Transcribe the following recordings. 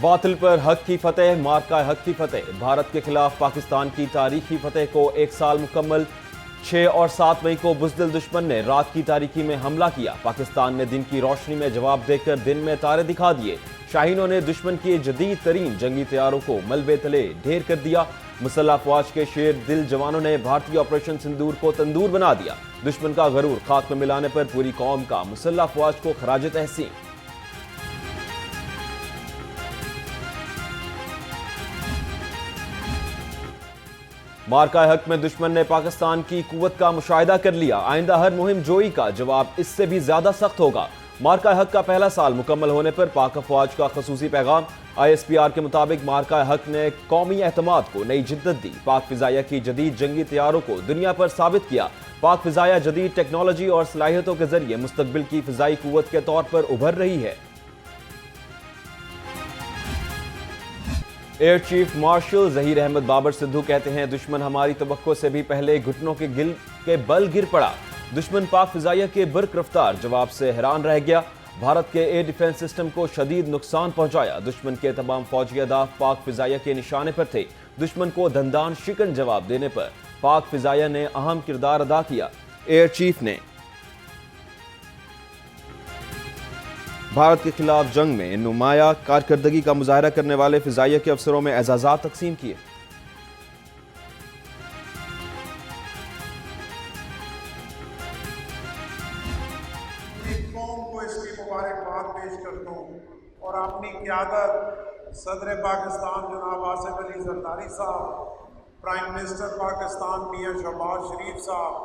बातिल पर हक की फतेह, मार्का हक की फतेह। भारत के खिलाफ पाकिस्तान की तारीखी फतेह को एक साल मुकम्मल। 6 और 7 मई को बुज़दिल दुश्मन ने रात की तारीकी में हमला किया। पाकिस्तान ने दिन की रोशनी में जवाब देकर दिन में तारे दिखा दिए। शाहीनों ने दुश्मन के जदीद तरीन जंगी तैयारों को मलबे तले ढेर कर दिया। मुसल्लह अफवाज के शेर दिल जवानों ने भारतीय ऑपरेशन सिंदूर को तंदूर बना दिया। दुश्मन का गरूर खाक में मिलाने पर पूरी कौम का मुसल्लह अफवाज को खराज तहसीन। मार्का हक में दुश्मन ने पाकिस्तान की कुव्वत का मुशाहिदा कर लिया। आइंदा हर मुहिम जोई का जवाब इससे भी ज्यादा सख्त होगा। मार्का हक का पहला साल मुकम्मल होने पर पाक अफवाज का खसूसी पैगाम। ISPR के मुताबिक मार्का हक ने कौमी एतमाद को नई जिद्दत दी। पाक फिजाइया की जदीद जंगी तैयारों को दुनिया पर साबित किया। पाक फिजाइया जदीद टेक्नोलॉजी और सलाहियतों के जरिए मुस्तकबिल की फिजाई कुव्वत के तौर पर उभर रही है। Air chief marshal Zaheer Ahmed Babar Sidhu कहते हैं, दुश्मन हमारी तवक्को से भी पहले घुटनों के बल गिर पड़ा। दुश्मन पाक फिजाइया के बर्क रफ्तार जवाब से हैरान रह गया। भारत के एयर डिफेंस सिस्टम को शदीद नुकसान पहुंचाया। दुश्मन के तमाम फौजी अहदाफ पाक फिजाइया के निशाने पर थे। दुश्मन को दंदान शिकन जवाब देने पर पाक फिजाइया ने अहम किरदार अदा किया। एयर चीफ ने भारत के खिलाफ जंग में नुमाया कारकर्दगी का मुजाहरा करने वाले फिजाइया के अफसरों में एजाजात तकसीम किए। कौम को इसकी मुबारकबाद पेश करता हूँ और अपनी क़यादत सदर पाकिस्तान जनाब आसिफ अली जरदारी साहब, प्राइम मिनिस्टर पाकिस्तान मियां शहबाज शरीफ साहब,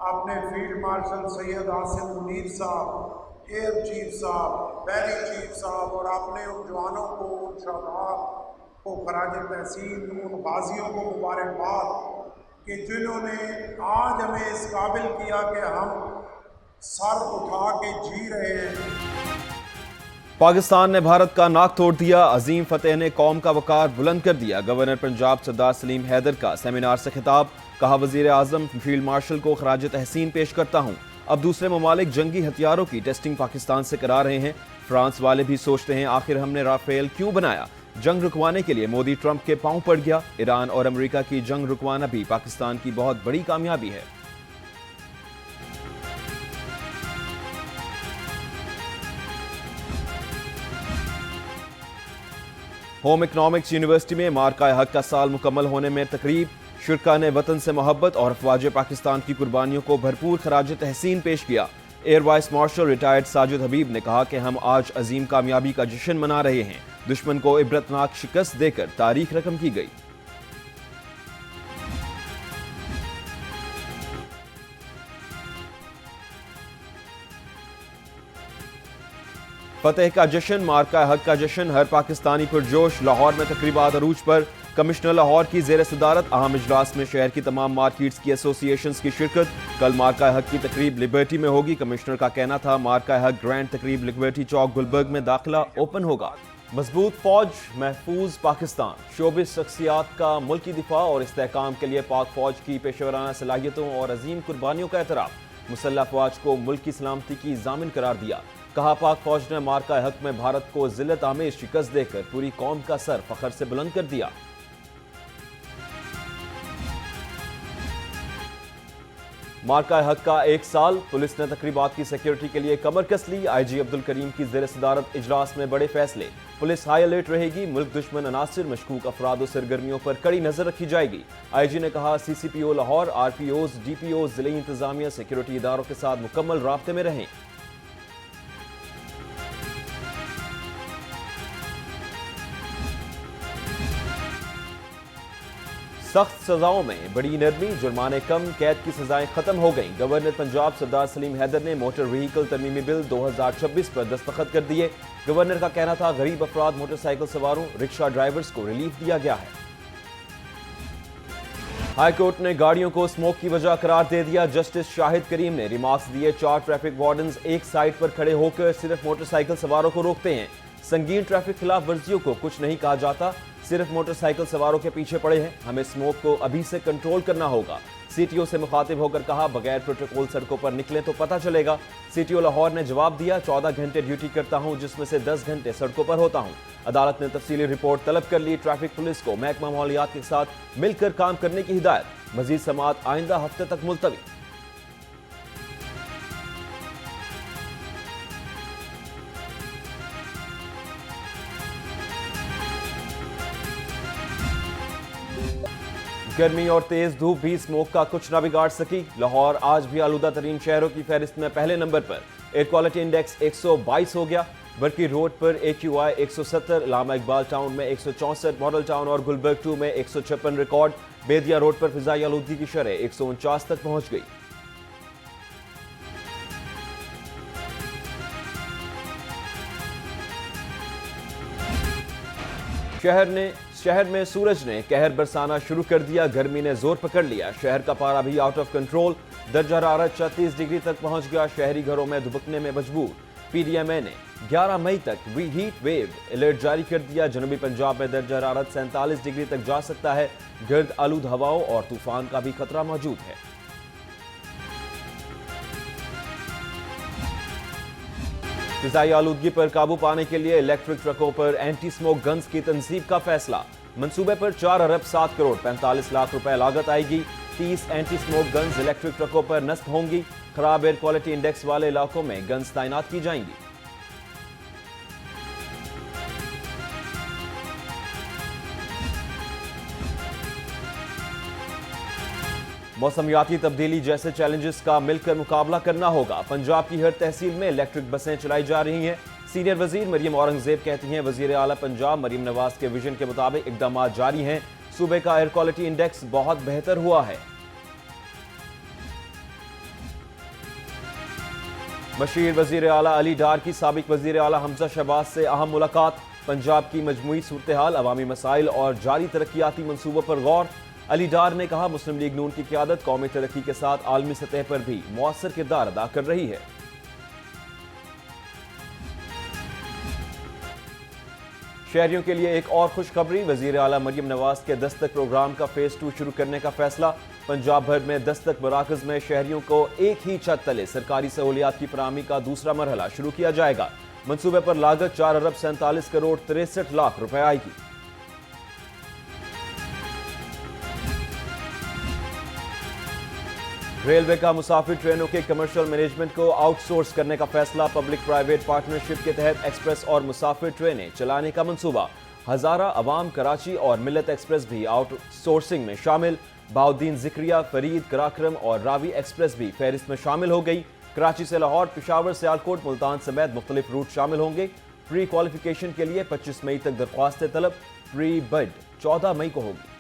अपने फील्ड मार्शल सैयद आसिम मुनीर साहब, एयर चीफ साहब, बैरी चीफ साहब और अपने उन जवानों को, उन शहदाद को खराज तहसीन, उन गाजियों को मुबारकबाद कि जिन्होंने आज हमें इस काबिल किया कि हम सर उठा के जी रहे हैं। पाकिस्तान ने भारत का नाक तोड़ दिया। अजीम फतेह ने कौम का वकार बुलंद कर दिया। गवर्नर पंजाब सरदार सलीम हैदर का सेमिनार से खिताब। कहा, वजीर आजम फील्ड मार्शल को खराज तहसीन पेश करता हूँ। अब दूसरे ममालिक जंगी हथियारों की टेस्टिंग पाकिस्तान से करा रहे हैं। फ्रांस वाले भी सोचते हैं आखिर हमने राफेल क्यों बनाया। जंग रुकवाने के लिए मोदी ट्रंप के पांव पड़ गया। ईरान और अमेरिका की जंग रुकवाना भी पाकिस्तान की बहुत बड़ी कामयाबी है। होम इकोनॉमिक्स यूनिवर्सिटी में मार्का हक का साल मुकम्मल होने में तकरीब। शुरका ने वतन से मोहब्बत और अफवाज पाकिस्तान की कुर्बानियों को भरपूर खराज तहसीन पेश किया। Air vice marshal retired Sajid Habib ने कहा कि हम आज अजीम कामयाबी का जश्न मना रहे हैं। दुश्मन को इबरतनाक शिकस्त देकर तारीख रकम की गई। फतेह का जश्न, मार्का हक का जश्न, हर पाकिस्तानी पुरजोश। लाहौर में तकरीबात अरूज पर। कमिश्नर लाहौर की जेर सदारत अहम इजलास में शहर की तमाम मार्केट्स की एसोसिएशंस की शिरकत। कल मार्का हक की तकरीब लिबर्टी में होगी। कमिश्नर का कहना था मार्का हक ग्रैंड तकरीब लिबर्टी चौक गुलबर्ग में दाखिला ओपन होगा। मजबूत फौज, महफूज पाकिस्तान। शोबिस शख्सियात का मुल्की दिफा और इस्तेहकाम के लिए पाक फौज की पेशेवराना सलाहियतों और अजीम कुर्बानियों का एतराफ़। मुसल्लह अफवाज को मुल्क की सलामती की जामिन करार दिया। कहा, पाक फौज ने मार्का हक में भारत को जिल्लत आमेज शिकस्त देकर पूरी कौम का सर फखर से बुलंद कर दिया। मार्का हक का एक साल। पुलिस ने तकरीबात की सिक्योरिटी के लिए कमर कस ली। IG अब्दुल करीम की जेर सदारत इजलास में बड़े फैसले। पुलिस हाई अलर्ट रहेगी। मुल्क दुश्मन अनासिर, मशकूक अफराद और सरगर्मियों पर कड़ी नजर रखी जाएगी। IG ने कहा, CCPO लाहौर, RPOs, DPOs, जिले इंतजामिया सिक्योरिटी इदारों के साथ मुकम्मल राब्ते में रहें। सख्त सजाओं में बड़ी नरमी, जुर्माने कम, कैद की सजाएं खत्म हो गईं। गवर्नर पंजाब सरदार सलीम हैदर ने मोटर व्हीकल तरमीमी बिल 2026 पर दस्तखत कर दिए। गवर्नर का कहना था गरीब अफराद, मोटरसाइकिल सवारों, रिक्शा ड्राइवर्स को रिलीफ दिया गया है। हाई कोर्ट ने गाड़ियों को स्मोक की वजह करार दे दिया। जस्टिस शाहिद करीम ने रिमार्क्स दिए। 4 ट्रैफिक वार्डन्स एक साइड पर खड़े होकर सिर्फ मोटरसाइकिल सवारों को रोकते हैं। संगीन ट्रैफिक खिलाफ वर्जियों को कुछ नहीं कहा जाता, सिर्फ मोटरसाइकिल सवारों के पीछे पड़े हैं। हमें स्मोक को अभी से कंट्रोल करना होगा। سی ٹی او سے مخاطب ہو کر کہا بغیر پروٹوکول سڑکوں پر نکلیں تو پتہ چلے گا۔ سی ٹی او لاہور نے جواب دیا 14 گھنٹے ڈیوٹی کرتا ہوں جس میں سے 10 گھنٹے سڑکوں پر ہوتا ہوں۔ عدالت نے تفصیلی رپورٹ طلب کر لی۔ ٹریفک پولیس کو محکمہ ماحولیات کے ساتھ مل کر کام کرنے کی ہدایت۔ مزید سماعت آئندہ ہفتے تک ملتوی۔ گرمی اور تیز دھوپ بھی اسموک کا کچھ نہ بگاڑ سکی۔ لاہور آج بھی آلودہ ترین شہروں کی فہرست میں پہلے نمبر پر۔ ایئر کوالٹی انڈیکس 122 ہو گیا۔ برکی روڈ پر AQI 170، علامہ اقبال ٹاؤن میں 164، ماڈل ٹاؤن اور گلبرگ 2 میں 156 ریکارڈ۔ بیدیا روڈ پر فضائی آلودگی کی شرح 149 تک پہنچ گئی۔ شہر میں سورج نے قہر برسانا شروع کر دیا۔ گرمی نے زور پکڑ لیا۔ شہر کا پارہ بھی آؤٹ آف کنٹرول۔ درجہ حرارت 36 ڈگری تک پہنچ گیا۔ شہری گھروں میں دبکنے میں مجبور۔ PDMA نے 11 مئی تک ہیٹ ویو الرٹ جاری کر دیا۔ جنوبی پنجاب میں درجہ حرارت 47 ڈگری تک جا سکتا ہے۔ گرد آلود ہواؤں اور طوفان کا بھی خطرہ موجود ہے۔ فضائی آلودگی پر قابو پانے کے لیے الیکٹرک ٹرکوں پر اینٹی سموک گنز کی تنصیب کا فیصلہ۔ منصوبے پر 4 ارب 7 کروڑ 45 لاکھ روپے لاگت آئے گی۔ 30 اینٹی سموک گنز الیکٹرک ٹرکوں پر نصب ہوں گی۔ خراب ایئر کوالٹی انڈیکس والے علاقوں میں گنز تعینات کی جائیں گی۔ موسمیاتی تبدیلی جیسے چیلنجز کا مل کر مقابلہ کرنا ہوگا۔ پنجاب کی ہر تحصیل میں الیکٹرک بسیں چلائی جا رہی ہیں۔ سینئر وزیر مریم اورنگزیب کہتی ہیں وزیر اعلیٰ پنجاب مریم نواز کے ویژن کے مطابق اقدامات جاری ہیں۔ صوبے کا ایئر کوالٹی انڈیکس بہت بہتر ہوا ہے۔ مشیر وزیر اعلیٰ علی ڈار کی سابق وزیر اعلیٰ حمزہ شہباز سے اہم ملاقات۔ پنجاب کی مجموعی صورتحال، عوامی مسائل اور جاری ترقیاتی منصوبوں پر غور۔ علی ڈار نے کہا مسلم لیگ نون کی قیادت قومی ترقی کے ساتھ عالمی سطح پر بھی مؤثر کردار ادا کر رہی ہے۔ شہریوں کے لیے ایک اور خوشخبری، وزیر اعلیٰ مریم نواز کے دستک پروگرام کا فیز 2 شروع کرنے کا فیصلہ۔ پنجاب بھر میں دستک مراکز میں شہریوں کو ایک ہی چھت تلے سرکاری سہولیات کی فراہمی کا دوسرا مرحلہ شروع کیا جائے گا۔ منصوبے پر لاگت 4 ارب 47 کروڑ 63 لاکھ روپے آئے گی۔ ریلوے کا مسافر ٹرینوں کے کمرشل مینجمنٹ کو آؤٹ سورس کرنے کا فیصلہ۔ پبلک پرائیویٹ پارٹنرشپ کے تحت ایکسپریس اور مسافر ٹرینیں چلانے کا منصوبہ۔ ہزارہ، عوام، کراچی اور ملت ایکسپریس بھی آؤٹ سورسنگ میں شامل۔ بہاؤالدین ذکریہ، فرید، کراکرم اور راوی ایکسپریس بھی فہرست میں شامل ہو گئی۔ کراچی سے لاہور، پشاور، سیالکوٹ، ملتان سمیت مختلف روٹ شامل ہوں گے۔ پری کوالیفیکیشن کے لیے 25 مئی تک درخواستیں طلب۔ پری بڈ 14 مئی کو ہوگی۔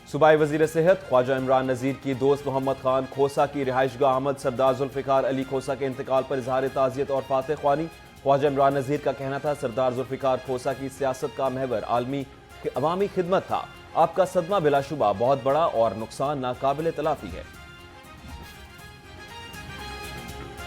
صوبائی وزیر صحت خواجہ عمران نذیر کی دوست محمد خان کھوسا کی رہائش گاہ احمد سردار ذوالفقار علی کھوسا کے انتقال پر اظہار تعزیت اور فاتح خوانی۔ خواجہ عمران نذیر کا کہنا تھا سردار ذوالفقار کھوسا کی سیاست کا محور عوامی خدمت تھا۔ آپ کا صدمہ بلا شبہ بہت بڑا اور نقصان ناقابل تلافی ہے۔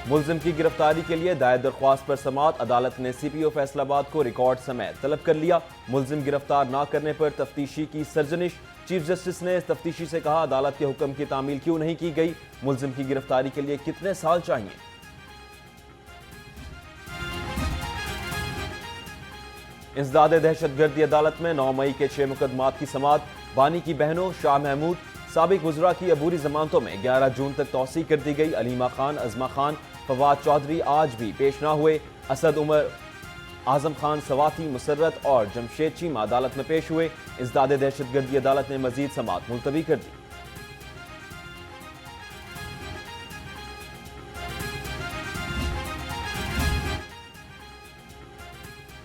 ملزم کی گرفتاری کے لیے دائر درخواست پر سماعت، عدالت نے CPO فیصل آباد کو ریکارڈ سمیت طلب کر لیا۔ ملزم گرفتار نہ کرنے پر تفتیشی کی سرزنش، چیف جسٹس نے تفتیشی سے کہا عدالت کے حکم کی تعمیل کیوں نہیں کی گئی، ملزم کی گرفتاری کے لیے کتنے سال چاہیے۔ انسداد دہشت گردی عدالت میں 9 مئی کے 6 مقدمات کی سماعت۔ بانی کی بہنوں شاہ محمود، سابق وزراء کی عبوری ضمانتوں میں 11 جون تک توسیع کر دی گئی۔ علیمہ خان، عظمہ خان، فواد چودھری آج بھی پیش نہ ہوئے۔ اسد عمر، اعظم خان سواتی، مسرت اور جمشید چیمہ عدالت میں پیش ہوئے۔ انسداد دہشت گردی عدالت نے مزید سماعت ملتوی کر دی۔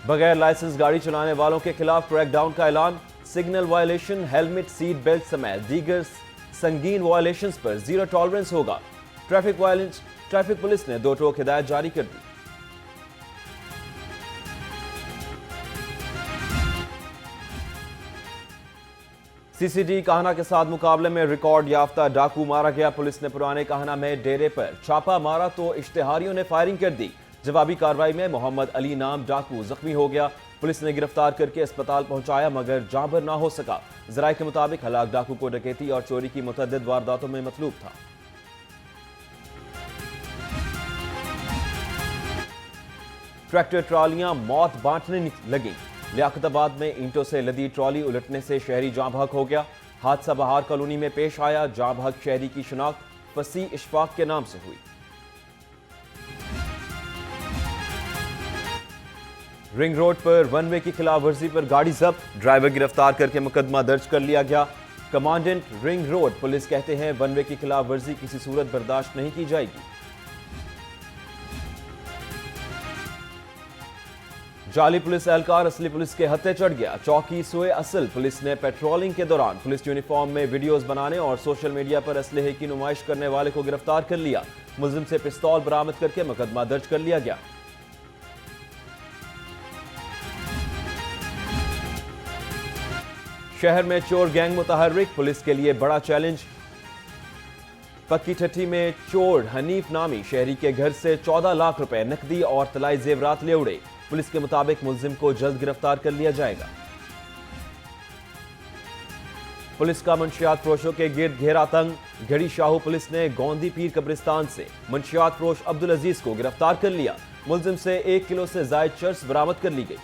بغیر لائسنس گاڑی چلانے والوں کے خلاف کریک ڈاؤن کا اعلان۔ Signal violation, helmet, seat belt سمیت دیگر سنگین وائلیشنز پر زیرو ٹالرنس ہوگا۔ ٹریفک پولیس نے 2 ٹوک ہدایت جاری کر دی۔ CCD کاہنہ کے ساتھ مقابلے میں ریکارڈ یافتہ ڈاکو مارا گیا۔ پولیس نے پرانے کاہنہ میں ڈیرے پر چھاپا مارا تو اشتہاریوں نے فائرنگ کر دی۔ جوابی کارروائی میں محمد علی نام ڈاکو زخمی ہو گیا۔ पुलिस ने गिरफ्तार करके अस्पताल पहुंचाया मगर जाँ भर ना हो सका। ज़राए के मुताबिक हलाक डाकू को डकैती और चोरी की मुतअद्दिद वारदातों में मतलूब था। ट्रैक्टर ट्रॉलियां मौत बांटने लगी। लियाकताबाद में ईंटों से लदी ट्रॉली उलटने से शहरी जाँ बहक हो गया। हादसा बहार कॉलोनी में पेश आया। जाँ बहक शहरी की शिनाख्त फसी इशफाक के नाम से हुई। रिंग रोड पर वन वे की खिलाफ वर्जी पर गाड़ी जब्त। ड्राइवर गिरफ्तार करके मुकदमा दर्ज कर लिया गया। कमांडेंट रिंग रोड पुलिस कहते हैं वन वे की खिलाफ वर्जी किसी सूरत बर्दाश्त नहीं की जाएगी। जाली पुलिस एहलकार असली पुलिस के हत्थे चढ़ गया। चौकी सोए असल पुलिस ने पेट्रोलिंग के दौरान पुलिस यूनिफॉर्म में वीडियोस बनाने और सोशल मीडिया पर असलहे की नुमाइश करने वाले को गिरफ्तार कर लिया। मुलजिम से पिस्तौल बरामद करके मुकदमा दर्ज कर लिया गया। शहर में चोर गैंग मुतहर्रिक, पुलिस के लिए बड़ा चैलेंज। पक्की ठट्ठी में चोर हनीफ नामी शहरी के घर से 14 लाख रुपए नकदी और तलाई जेवरात ले उड़े। पुलिस के मुताबिक मुलजिम को जल्द गिरफ्तार कर लिया जाएगा। पुलिस का मंशियात फरोशों के गिर्द घेरा तंग। घड़ी शाहू पुलिस ने गोंदी पीर कब्रिस्तान से मंशियात फरोश अब्दुल अजीज को गिरफ्तार कर लिया। मुलजिम से 1 किलो से जायद चर्स बरामद कर ली गई।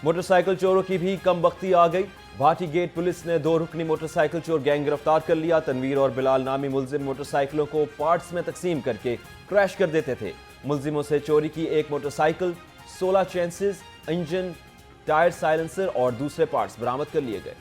मोटरसाइकिल चोरों की भी कम बख्ती आ गई। भाटी गेट पुलिस ने 2 रुकनी मोटरसाइकिल चोर गैंग गिरफ्तार कर लिया। तनवीर और बिलाल नामी मुलजिम मोटरसाइकिलों को पार्ट्स में तकसीम करके क्रैश कर देते थे। मुलजिमों से चोरी की 1 मोटरसाइकिल, 16 चेंसेस, इंजन, टायर, साइलेंसर और दूसरे पार्ट्स बरामद कर लिए गए।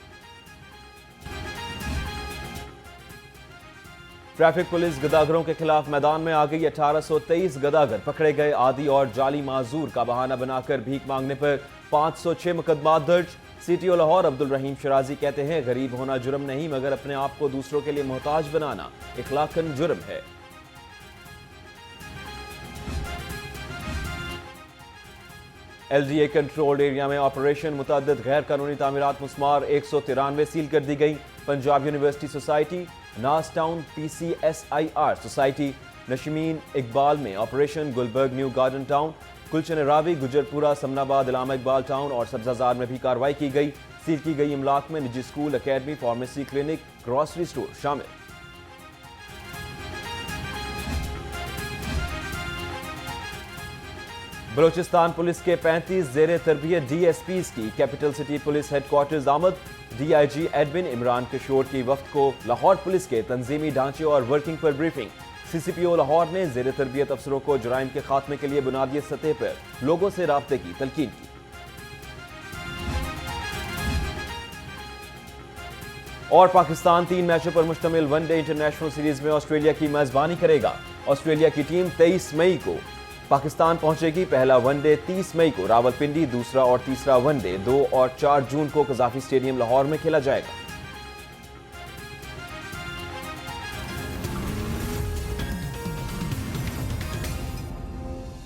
ट्रैफिक पुलिस गदागरों के खिलाफ मैदान में आ गई। 1823 गदागर पकड़े गए। आदि और जाली माजूर का बहाना बनाकर भीख मांगने पर 506 मुकदमात दर्ज। सीटीओ लाहौर अब्दुल रहीम शराजी कहते हैं गरीब होना जुर्म नहीं मगर अपने आप को दूसरों के लिए मोहताज बनाना इखलाकन जुर्म है। एलडीए कंट्रोल्ड एरिया में ऑपरेशन, मुतअद्दिद गैर कानूनी तामीरात मुस्मार 193 सील कर दी गई। पंजाब यूनिवर्सिटी सोसाइटी, नास टाउन PCSIR सोसाइटी, नशमीन इकबाल में operation, Gulberg new garden town, Gulshan Ravi, Gujjarpura, Samanabad, Allama Iqbal town और सब्जाजार में भी कार्रवाई की गई। सील की गई इमलाक में निजी school, academy, pharmacy, clinic, grocery store शामिल। बलोचिस्तान पुलिस के 35 जेर तरबियत DSPs की कैपिटल सिटी पुलिस हेडक्वार्टर्स आमद। DIG एडमिन इमरान किशोर की वफ्द को लाहौर पुलिस के तंजीमी ढांचे और वर्किंग पर ब्रीफिंग। CCPO लाहौर ने जेर तरबियत अफसरों को जराइम के खात्मे के लिए बुनियादी सतह पर लोगों से राब्ते की तलकीन की। और पाकिस्तान 3 मैचों पर मुश्तमिल वनडे इंटरनेशनल सीरीज में ऑस्ट्रेलिया की मेजबानी करेगा। ऑस्ट्रेलिया की टीम 23 मई को पाकिस्तान पहुंचेगी। पहला वनडे 30 मई को रावलपिंडी, दूसरा और तीसरा वनडे 2 और 4 जून को कज़ाफी स्टेडियम लाहौर में खेला जाएगा।